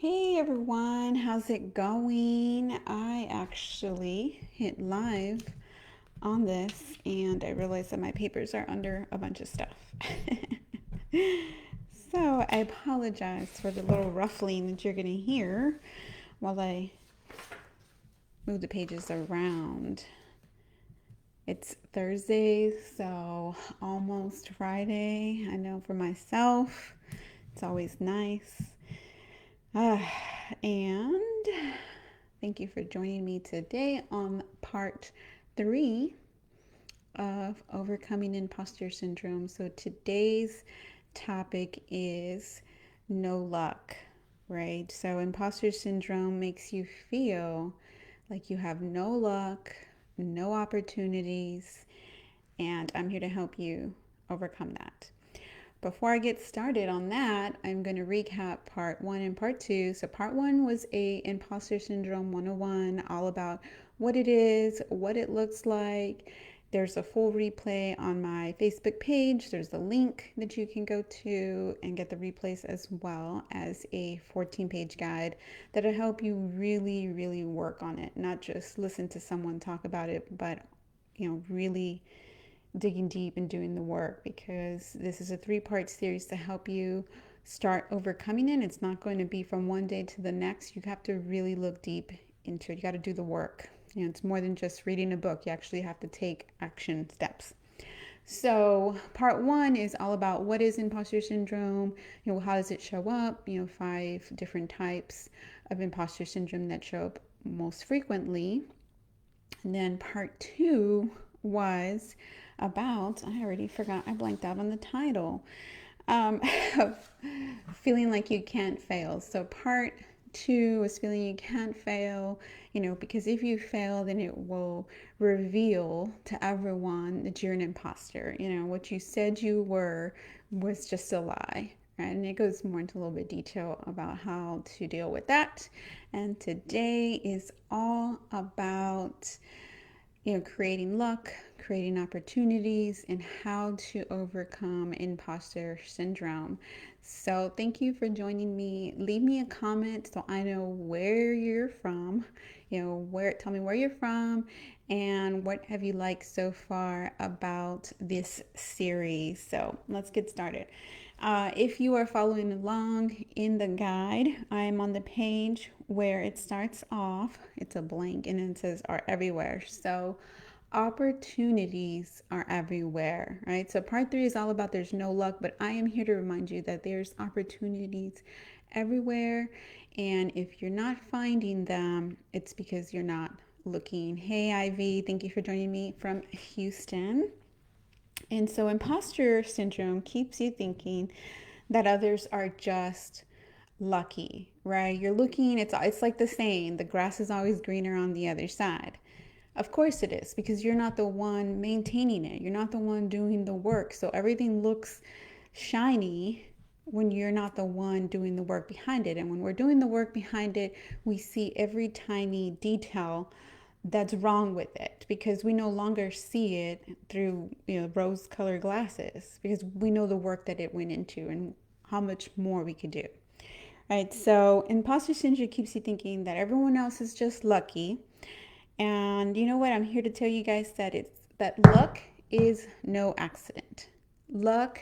Hey everyone, how's it going? I actually hit live on this and I realized that my papers are under a bunch of stuff. So I apologize for the little ruffling that you're going to hear while I move the pages around. It's Thursday, so almost Friday. I know for myself, it's always nice. Uh, and thank you for joining me today on part 3 of overcoming imposter syndrome. So today's topic is no luck, right? So imposter syndrome makes you feel like you have no luck, no opportunities, and I'm here to help you overcome that. Before I get started on that, I'm going to recap part 1 and part 2. So part 1 was a imposter syndrome 101, all about what it is, what it looks like. There's a full replay on my Facebook page. There's a link that you can go to and get the replays, as well as a 14-page guide that'll help you really work on it, not just listen to someone talk about it, but really digging deep and doing the work, because this is a 3-part series to help you start overcoming it. It's not going to be from one day to the next. You have to really look deep into it. You got to do the work. It's more than just reading a book. You actually have to take action steps. So part 1 is all about what is imposter syndrome, how does it show up, 5 different types of imposter syndrome that show up most frequently. And then part 2 was about, I already forgot, I blanked out on the title, of feeling like you can't fail. So part 2 was feeling you can't fail, because if you fail, then it will reveal to everyone that you're an imposter. What you said you were was just a lie. Right? And it goes more into a little bit of detail about how to deal with that. And today is all about creating luck, creating opportunities, and how to overcome imposter syndrome. So thank you for joining me. Leave me a comment so I know where you're from. Tell me where you're from and what have you liked so far about this series. So let's get started. If you are following along in the guide, I am on the page where it starts off. It's a blank and it says are everywhere. So opportunities are everywhere, right? So part 3 is all about there's no luck, but I am here to remind you that there's opportunities everywhere. And if you're not finding them, it's because you're not looking. Hey, Ivy, thank you for joining me from Houston. And so imposter syndrome keeps you thinking that others are just lucky, right? You're looking, it's like the saying, the grass is always greener on the other side. Of course it is, because you're not the one maintaining it. You're not the one doing the work. So everything looks shiny when you're not the one doing the work behind it. And when we're doing the work behind it, we see every tiny detail that's wrong with it, because we no longer see it through rose colored glasses, because we know the work that it went into and how much more we could do. Right? So imposter syndrome keeps you thinking that everyone else is just lucky. And you know what? I'm here to tell you guys that luck is no accident. Luck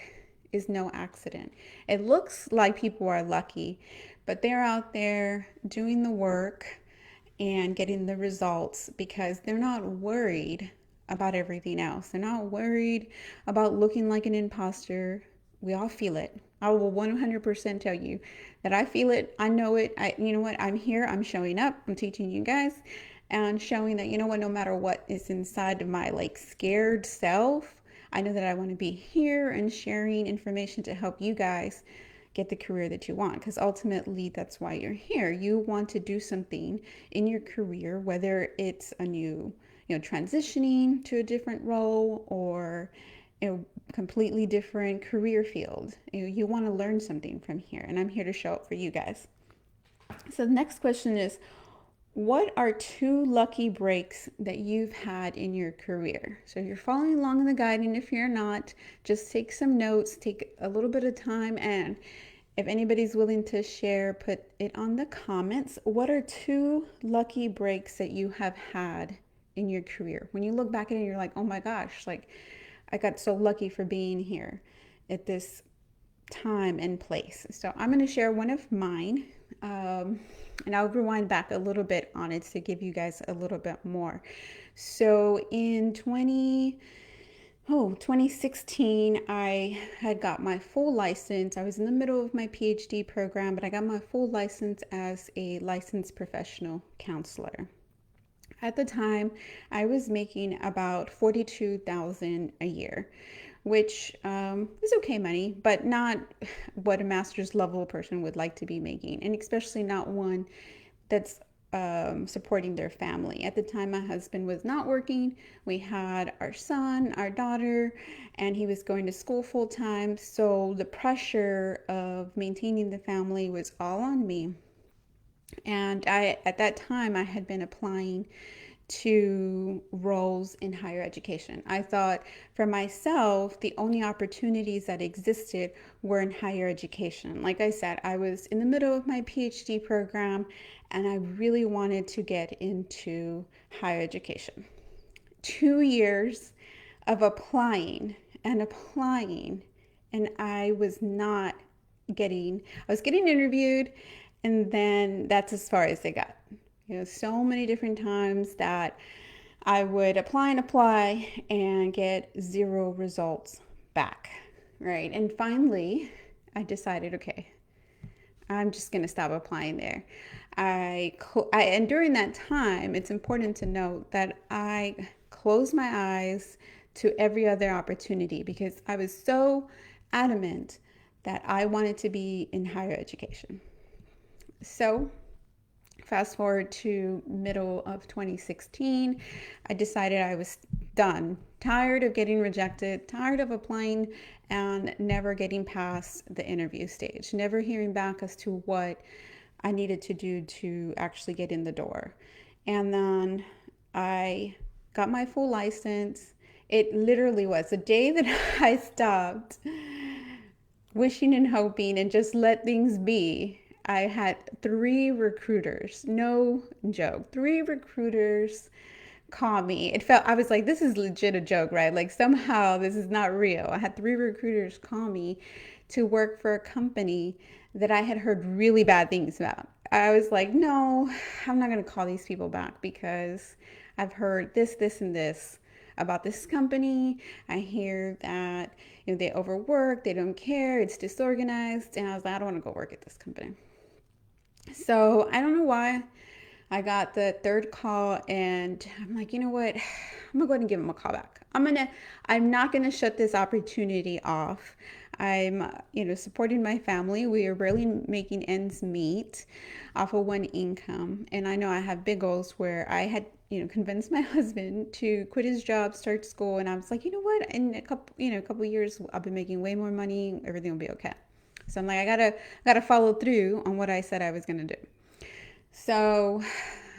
is no accident. It looks like people are lucky, but they're out there doing the work and getting the results because they're not worried about everything else. They're not worried about looking like an imposter. We all feel it. I will 100% tell you that I feel it. I know it. You know what? I'm here. I'm showing up. I'm teaching you guys and showing that, no matter what is inside of my scared self, I know that I want to be here and sharing information to help you guys get the career that you want, because ultimately that's why you're here. You want to do something in your career, whether it's a new, transitioning to a different role or a completely different career field. You want to learn something from here, and I'm here to show up for you guys. So the next question is, what are 2 lucky breaks that you've had in your career? So if you're following along in the guide, and if you're not, just take some notes, take a little bit of time and If anybody's willing to share, put it on the comments. What are two lucky breaks that you have had in your career? When you look back at it, you're like, oh my gosh, like I got so lucky for being here at this time and place. So I'm going to share one of mine. And I'll rewind back a little bit on it to give you guys a little bit more. So in 2016, I had got my full license. I was in the middle of my PhD program, but I got my full license as a licensed professional counselor. At the time, I was making about 42,000 a year, which is okay money, but not what a master's level person would like to be making, and especially not one that's supporting their family. At the time, my husband was not working. We had our son, our daughter, and he was going to school full time. So the pressure of maintaining the family was all on me. And at that time, I had been applying to roles in higher education. I thought for myself, the only opportunities that existed were in higher education. Like I said, I was in the middle of my PhD program and I really wanted to get into higher education. 2 years of applying and applying, and I was not I was getting interviewed, and then that's as far as they got. So many different times that I would apply and get zero results back, right? And finally, I decided, okay, I'm just going to stop applying there. And during that time, it's important to note that I closed my eyes to every other opportunity because I was so adamant that I wanted to be in higher education. So fast forward to middle of 2016, I decided I was done, tired of getting rejected, tired of applying and never getting past the interview stage, never hearing back as to what I needed to do to actually get in the door. And then I got my full license. It literally was the day that I stopped wishing and hoping and just let things be. I had 3 recruiters, no joke, 3 recruiters call me. I was like, this is legit a joke, right? Like somehow this is not real. I had 3 recruiters call me to work for a company that I had heard really bad things about. I was like, no, I'm not going to call these people back because I've heard this, and this about this company. I hear that they overwork, they don't care, it's disorganized, and I was like, I don't want to go work at this company. So I don't know why I got the third call, and I'm like, you know what? I'm gonna go ahead and give him a call back. I'm not gonna shut this opportunity off. I'm, supporting my family. We are barely making ends meet off of one income. And I know I have big goals where I had, convinced my husband to quit his job, start school. And I was like, you know what? In a couple years, I'll be making way more money. Everything will be okay. So I'm like, I gotta follow through on what I said I was gonna do. So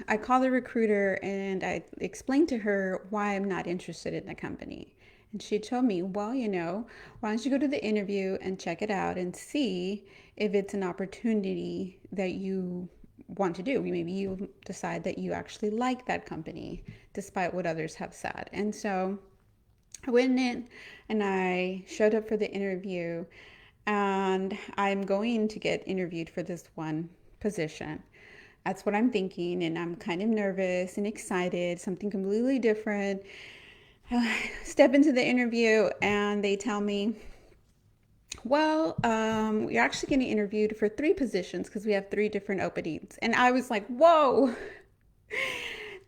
I called the recruiter and I explained to her why I'm not interested in the company. And she told me, well, why don't you go to the interview and check it out and see if it's an opportunity that you want to do. Maybe you decide that you actually like that company despite what others have said. And so I went in and I showed up for the interview, and I'm going to get interviewed for this one position. That's what I'm thinking, and I'm kind of nervous and excited, something completely different. Step into the interview, and they tell me, well, you're actually getting interviewed for 3 positions because we have 3 different openings. And I was like, whoa,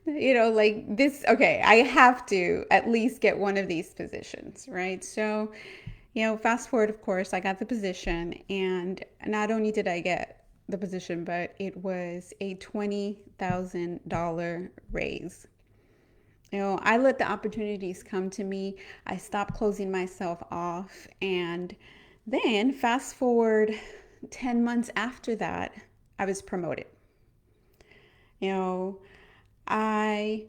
like this, okay, I have to at least get one of these positions, right? So, fast forward, of course, I got the position, and not only did I get the position, but it was a $20,000 raise. I let the opportunities come to me. I stopped closing myself off. And then fast forward 10 months after that, I was promoted. I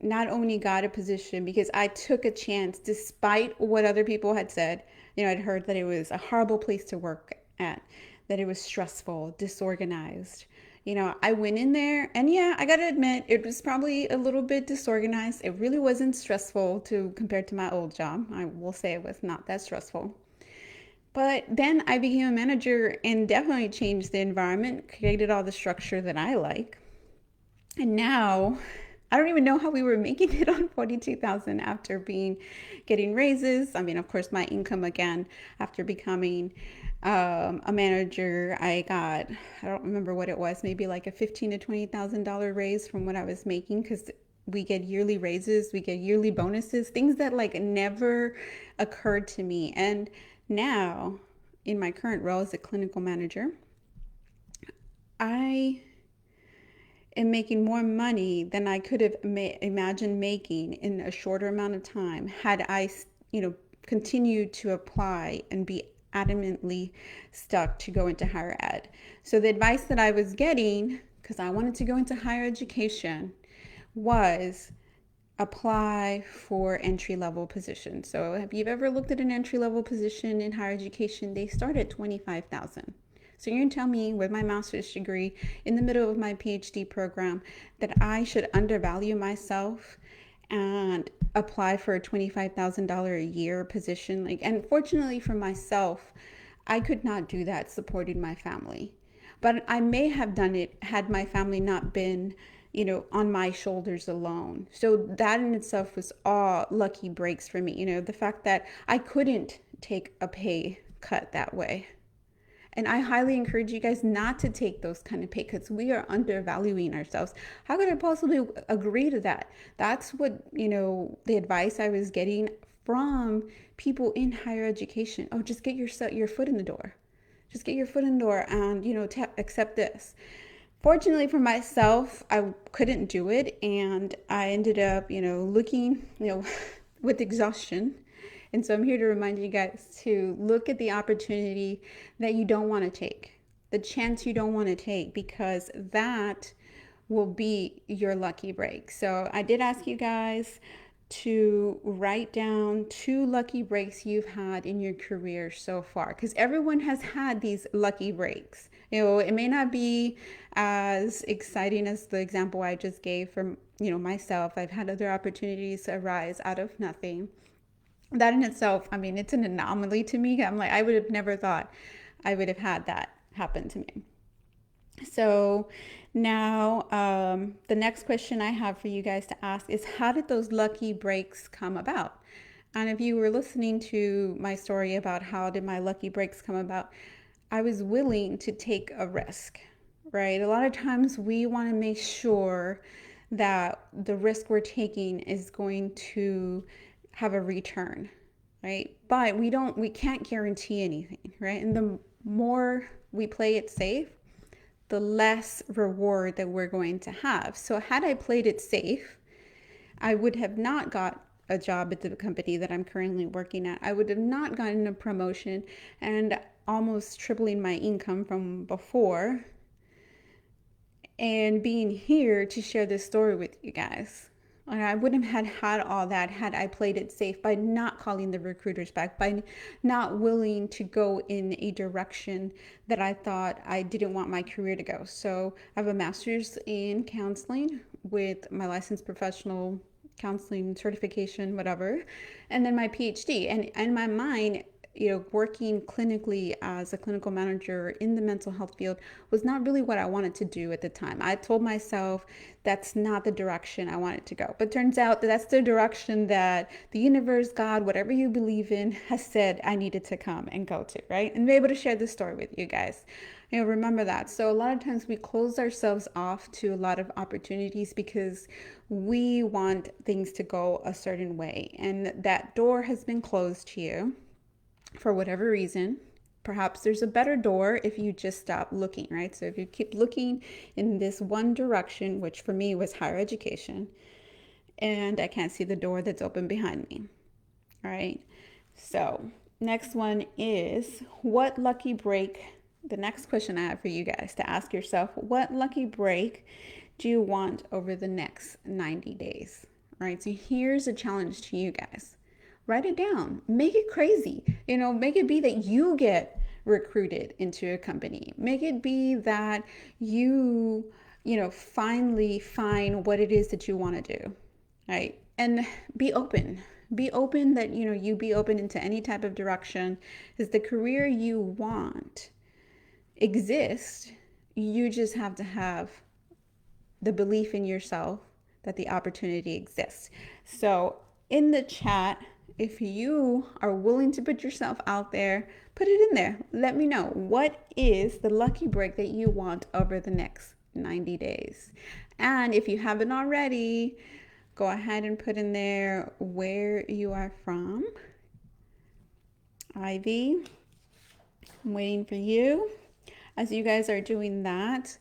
not only got a position because I took a chance despite what other people had said. I'd heard that it was a horrible place to work at, that it was stressful, disorganized. I went in there and yeah, I gotta admit, it was probably a little bit disorganized. It really wasn't stressful compared to my old job. I will say it was not that stressful. But then I became a manager and definitely changed the environment, created all the structure that I like. And now I don't even know how we were making it on 42,000 after getting raises. I mean, of course, my income again after becoming a manager, I don't remember what it was, maybe like a $15,000 to $20,000 raise from what I was making, because we get yearly raises, we get yearly bonuses, things that like never occurred to me. And now in my current role as a clinical manager, I am making more money than I could have imagined making in a shorter amount of time had I, continued to apply and be adamantly stuck to go into higher ed. So the advice that I was getting, because I wanted to go into higher education, was apply for entry level positions. So have you ever looked at an entry level position in higher education? They start at 25,000. So you're going to tell me with my master's degree in the middle of my PhD program that I should undervalue myself and apply for a $25,000 a year position? And fortunately for myself, I could not do that supporting my family. But I may have done it had my family not been, on my shoulders alone. So that in itself was all lucky breaks for me. The fact that I couldn't take a pay cut that way. And I highly encourage you guys not to take those kind of pay cuts. We are undervaluing ourselves. How could I possibly agree to that? That's what, the advice I was getting from people in higher education. Oh, just get your foot in the door. Just get your foot in the door and, accept this. Fortunately for myself, I couldn't do it. And I ended up, looking, with exhaustion. And so I'm here to remind you guys to look at the opportunity that you don't want to take, the chance you don't want to take, because that will be your lucky break. So I did ask you guys to write down 2 lucky breaks you've had in your career so far, because everyone has had these lucky breaks. It may not be as exciting as the example I just gave from, myself. I've had other opportunities arise out of nothing. That in itself, I mean, it's an anomaly to me. I'm like, I would have never thought I would have had that happen to me. So now the next question I have for you guys to ask is, how did those lucky breaks come about? And if you were listening to my story about how did my lucky breaks come about, I was willing to take a risk, right? A lot of times we want to make sure that the risk we're taking is going to have a return, right? But we can't guarantee anything, right? And the more we play it safe, the less reward that we're going to have. So had I played it safe, I would have not got a job at the company that I'm currently working at. I would have not gotten a promotion and almost tripling my income from before, and being here to share this story with you guys. And I wouldn't have had all that had I played it safe by not calling the recruiters back, by not willing to go in a direction that I thought I didn't want my career to go. So I have a master's in counseling with my licensed professional counseling certification, whatever, and then my PhD. And in my mind, working clinically as a clinical manager in the mental health field was not really what I wanted to do at the time. I told myself that's not the direction I wanted to go. But turns out that that's the direction that the universe, God, whatever you believe in, has said I needed to come and go to, right? And be able to share this story with you guys. Remember that. So a lot of times we close ourselves off to a lot of opportunities because we want things to go a certain way. And that door has been closed to you for whatever reason. Perhaps there's a better door if you just stop looking, right? So if you keep looking in this one direction, which for me was higher education, and I can't see the door that's open behind me, right? So next one is, what lucky break, the next question I have for you guys to ask yourself, what lucky break do you want over the next 90 days, right? So here's a challenge to you guys. Write it down. Make it crazy. Make it be that you get recruited into a company. Make it be that finally find what it is that you want to do, right? And be open. Be open that, you be open into any type of direction, because the career you want exists. You just have to have the belief in yourself that the opportunity exists. So in the chat, if you are willing to put yourself out there, put it in there. Let me know, what is the lucky break that you want over the next 90 days? And if you haven't already, go ahead and put in there where you are from. Ivy, I'm waiting for you. As you guys are doing that,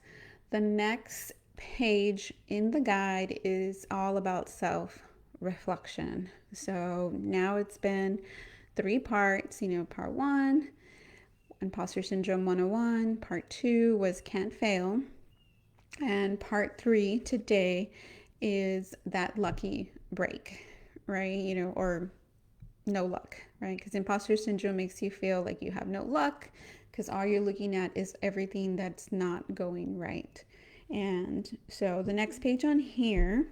the next page in the guide is all about self-reflection. So now it's been 3 parts, part 1, Imposter Syndrome 101, part 2 was Can't Fail, and part 3 today is that lucky break, right? Or no luck, right? Because imposter syndrome makes you feel like you have no luck, because all you're looking at is everything that's not going right. And so the next page on here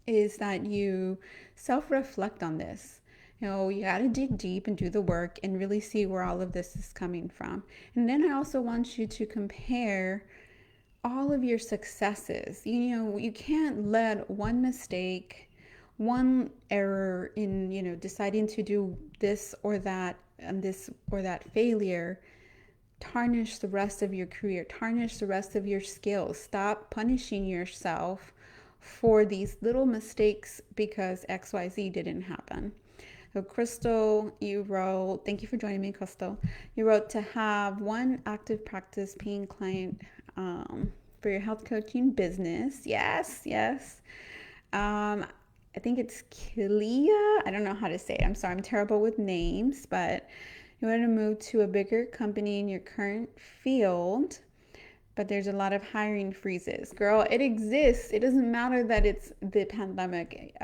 is that you self-reflect on this. You got to dig deep and do the work and really see where all of this is coming from. And then I also want you to compare all of your successes. You can't let one mistake, one error in, deciding to do this or that, and this or that failure tarnish the rest of your career, tarnish the rest of your skills. Stop punishing yourself for these little mistakes because XYZ didn't happen. So Crystal, you wrote, thank you for joining me, Crystal. You wrote to have one active practice paying client for your health coaching business. Yes. I think it's Kilia. I don't know how to say it. I'm sorry, I'm terrible with names, but you want to move to a bigger company in your current field, but there's a lot of hiring freezes. Girl, it exists. It doesn't matter that it's the pandemic.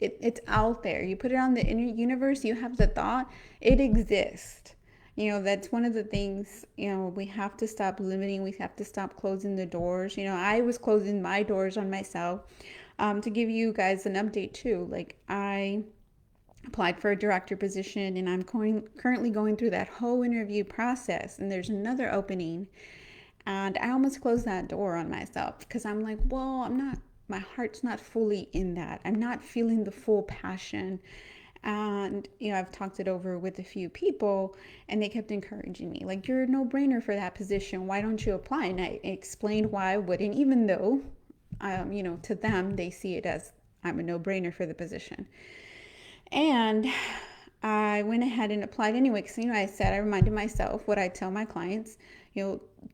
It's out there. You put it on the universe, you have the thought, it exists. That's one of the things, we have to stop limiting. We have to stop closing the doors. I was closing my doors on myself. To give you guys an update too, like I applied for a director position, and I'm currently going through that whole interview process, and there's another opening, and I almost closed that door on myself because I'm like, well, my heart's not fully in that. I'm not feeling the full passion. And I've talked it over with a few people, and they kept encouraging me, like, you're a no-brainer for that position, why don't you apply? And I explained why I wouldn't, even though to them, they see it as I'm a no-brainer for the position. And I went ahead and applied anyway, because, I reminded myself what I tell my clients,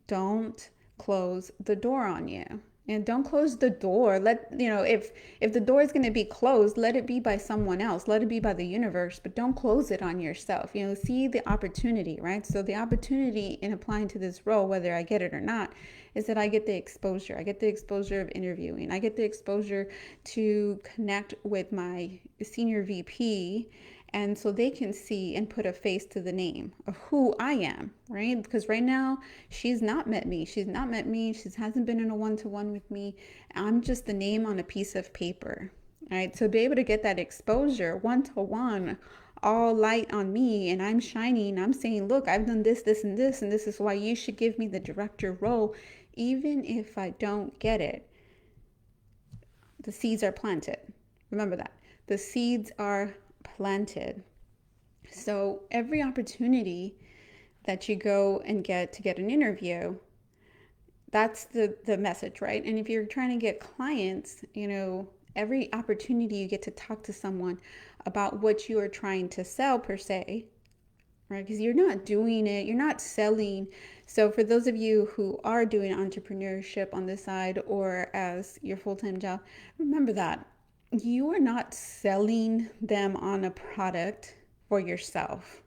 don't close the door on you. And don't close the door. If the door is going to be closed, let it be by someone else. Let it be by the universe, but don't close it on yourself. See the opportunity, right? So the opportunity in applying to this role, whether I get it or not, is that I get the exposure. I get the exposure of interviewing. I get the exposure to connect with my senior VP, and so they can see and put a face to the name of who I am, right? Because right now, she's not met me. She hasn't been in a one-to-one with me. I'm just the name on a piece of paper, right? So be able to get that exposure, one-to-one, all light on me, and I'm shining. I'm saying, look, I've done this, this, and this, and this is why you should give me the director role, even if I don't get it. The seeds are planted. Remember that. The seeds are planted. So every opportunity that you go and get an interview, that's the message, right? And if you're trying to get clients, every opportunity you get to talk to someone about what you are trying to sell per se, right? Because you're not doing it, you're not selling. So for those of you who are doing entrepreneurship on the side or as your full-time job, remember that you are not selling them on a product for yourself.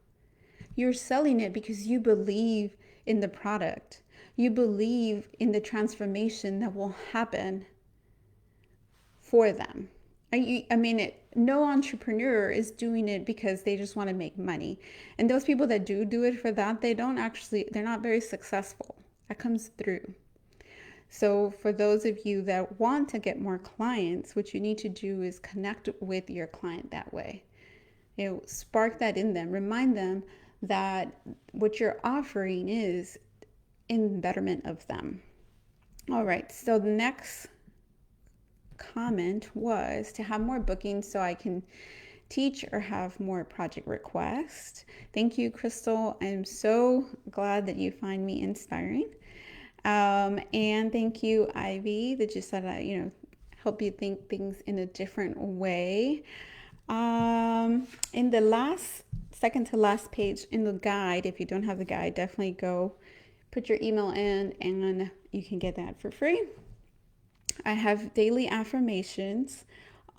You're selling it because you believe in the product. You believe in the transformation that will happen for them. No entrepreneur is doing it because they just want to make money. And those people that do it for that, they're not very successful. That comes through. So for those of you that want to get more clients, what you need to do is connect with your client that way. Spark that in them. Remind them that what you're offering is in betterment of them. All right. So the next comment was to have more bookings so I can teach or have more project requests. Thank you, Crystal. I'm so glad that you find me inspiring. And thank you, Ivy, that just said help you think things in a different way. In the second to last page in the guide, if you don't have the guide, definitely go put your email in and you can get that for free. I have daily affirmations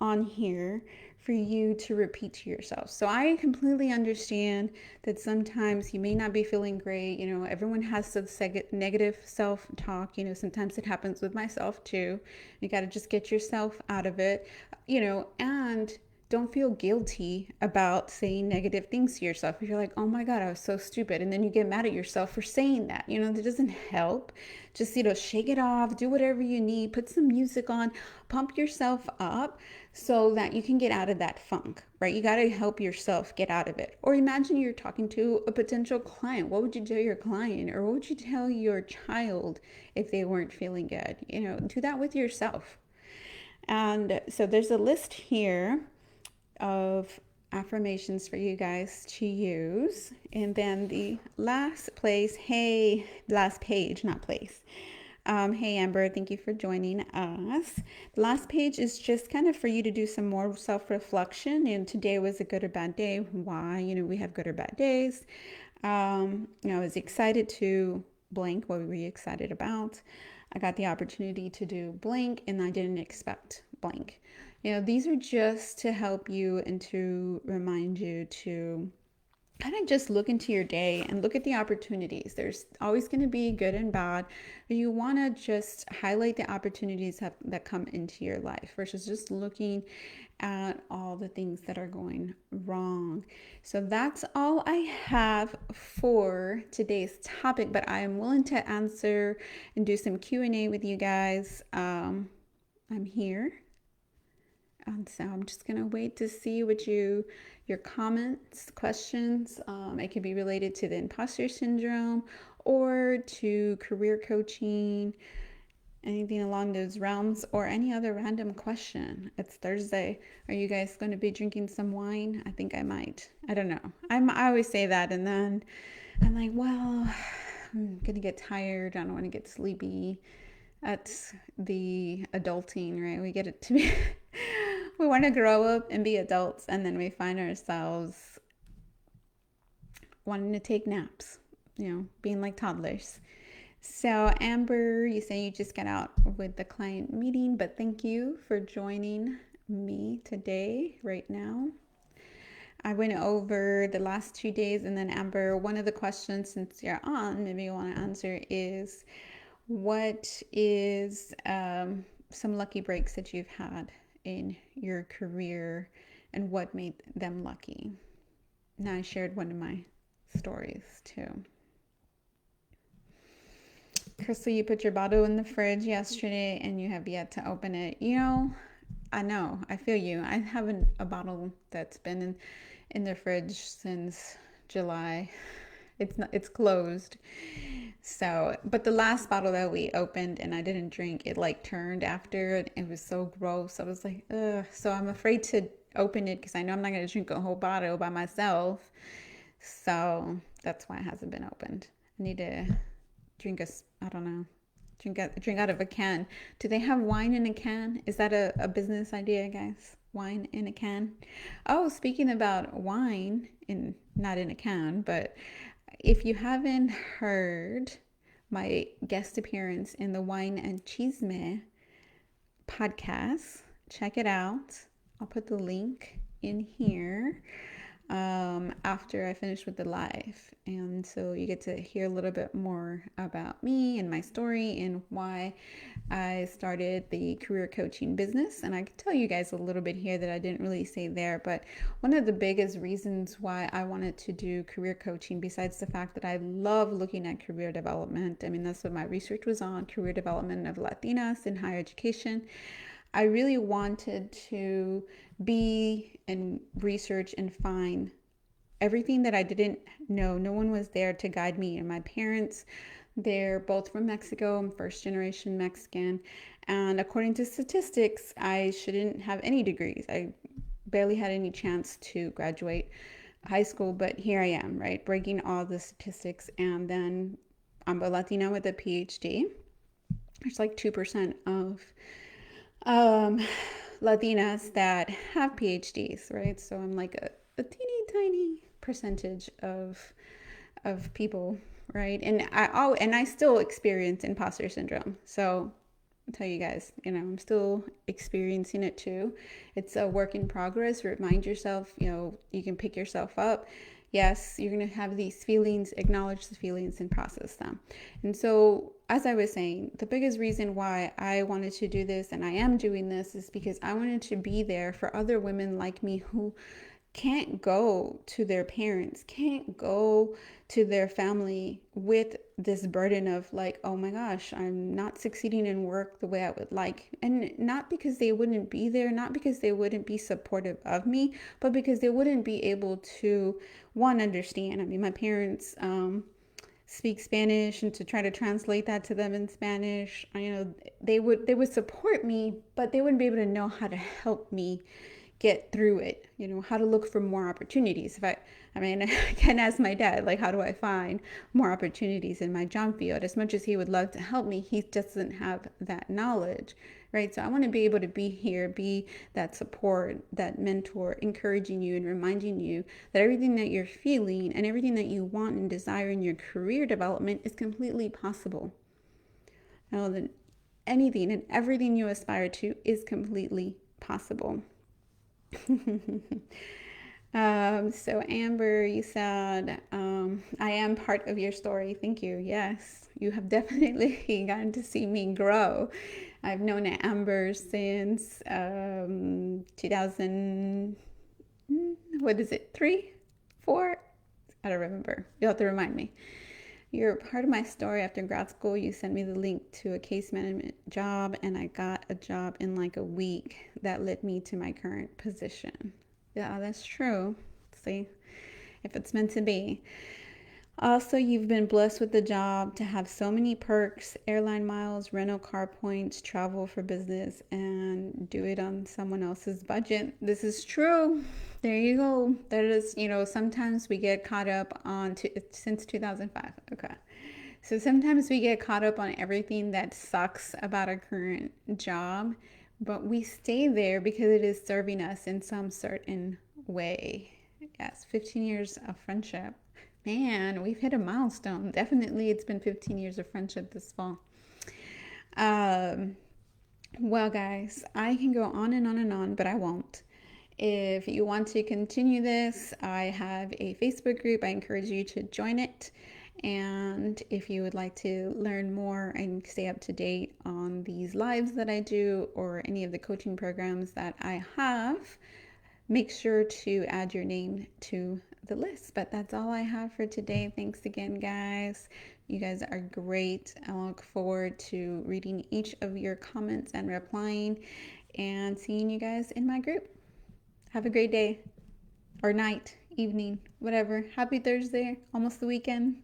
on here for you to repeat to yourself. So I completely understand that sometimes you may not be feeling great. Everyone has some negative self-talk. Sometimes it happens with myself too. You got to just get yourself out of it, and don't feel guilty about saying negative things to yourself. If you're like, oh my God, I was so stupid. And then you get mad at yourself for saying that, that doesn't help. Just, shake it off, do whatever you need, put some music on, pump yourself up so that you can get out of that funk, right? You got to help yourself get out of it. Or imagine you're talking to a potential client. What would you tell your client, or what would you tell your child if they weren't feeling good? Do that with yourself. And so there's a list here of affirmations for you guys to use. And then the last page, not place. Hey, Amber, thank you for joining us. The last page is just kind of for you to do some more self-reflection. And today was a good or bad day. Why? We have good or bad days. I was excited to blank. What were you excited about? I got the opportunity to do blank and I didn't expect blank. These are just to help you and to remind you to kind of just look into your day and look at the opportunities. There's always going to be good and bad, but you want to just highlight the opportunities that come into your life versus just looking at all the things that are going wrong. So that's all I have for today's topic, but I am willing to answer and do some Q&A with you guys. I'm here. And so I'm just going to wait to see what your comments, questions, it could be related to the imposter syndrome or to career coaching, anything along those realms, or any other random question. It's Thursday. Are you guys going to be drinking some wine? I think I might. I don't know. I always say that, and then I'm like, well, I'm going to get tired. I don't want to get sleepy. That's the adulting, right? We get it to be... We want to grow up and be adults, and then we find ourselves wanting to take naps, being like toddlers. So, Amber, you say you just got out with the client meeting, but thank you for joining me today, right now. I went over the last 2 days, and then Amber, one of the questions since you're on, maybe you want to answer is, what is some lucky breaks that you've had in your career and what made them lucky? Now, I shared one of my stories too. Crystal, you put your bottle in the fridge yesterday and you have yet to open it. I know, I feel you. I have a bottle that's been in the fridge since July. It's closed. So, but the last bottle that we opened and I didn't drink, it like turned after and it was so gross. I was like, ugh. So I'm afraid to open it because I know I'm not going to drink a whole bottle by myself. So that's why it hasn't been opened. I need to drink drink out of a can. Do they have wine in a can? Is that a business idea, guys? Wine in a can? Oh, speaking about wine, not in a can, but if you haven't heard my guest appearance in the Wine and Chisme podcast, check it out. I'll put the link in here. after I finish with the live. And so you get to hear a little bit more about me and my story and why I started the career coaching business. And I can tell you guys a little bit here that I didn't really say there, but one of the biggest reasons why I wanted to do career coaching, besides the fact that I love looking at career development, I mean, that's what my research was on, career development of Latinas in higher education. I really wanted to be and research and find everything that I didn't know. No one was there to guide me. And my parents, they're both from Mexico. I'm first generation Mexican. And according to statistics, I shouldn't have any degrees. I barely had any chance to graduate high school, but here I am, right? Breaking all the statistics. And then I'm a Latina with a PhD. There's like 2% of um, Latinas that have PhDs, right? So I'm like a teeny tiny percentage of people, right? And I still experience imposter syndrome. So I'll tell you guys, I'm still experiencing it too. It's a work in progress. Remind yourself, you can pick yourself up. Yes, you're going to have these feelings, acknowledge the feelings and process them. And so, as I was saying, the biggest reason why I wanted to do this and I am doing this is because I wanted to be there for other women like me who can't go to their parents, can't go to their family with this burden of like, oh my gosh, I'm not succeeding in work the way I would like. And not because they wouldn't be there, not because they wouldn't be supportive of me, but because they wouldn't be able to, one, understand. I mean, my parents speak Spanish, and to try to translate that to them in Spanish, they would support me, but they wouldn't be able to know how to help me get through it, how to look for more opportunities. I can ask my dad, like, how do I find more opportunities in my job field? As much as he would love to help me, he doesn't have that knowledge, right? So I want to be able to be here, be that support, that mentor, encouraging you and reminding you that everything that you're feeling and everything that you want and desire in your career development is completely possible. Now, that anything and everything you aspire to is completely possible. So Amber, you said, I am part of your story. Thank you. Yes, you have definitely gotten to see me grow. I've known Amber since 2000, what is it, 3, 4? I don't remember. You'll have to remind me. You're part of my story. After grad school, you sent me the link to a case management job, and I got a job in like a week that led me to my current position. Yeah, that's true. See, if it's meant to be. Also, you've been blessed with the job to have so many perks, airline miles, rental car points, travel for business, and do it on someone else's budget. This is true. There you go. That is, sometimes we get caught up on, since 2005. Okay. So sometimes we get caught up on everything that sucks about our current job, but we stay there because it is serving us in some certain way. Yes, 15 years of friendship. Man, we've hit a milestone. Definitely, it's been 15 years of friendship this fall. Um, well, guys, I can go on and on and on, but I won't. If you want to continue this, I have a Facebook group. I encourage you to join it. And if you would like to learn more and stay up to date on these lives that I do or any of the coaching programs that I have, make sure to add your name to the list. But that's all I have for today. Thanks again, guys. You guys are great. I look forward to reading each of your comments and replying and seeing you guys in my group. Have a great day or night, evening, whatever. Happy Thursday, almost the weekend.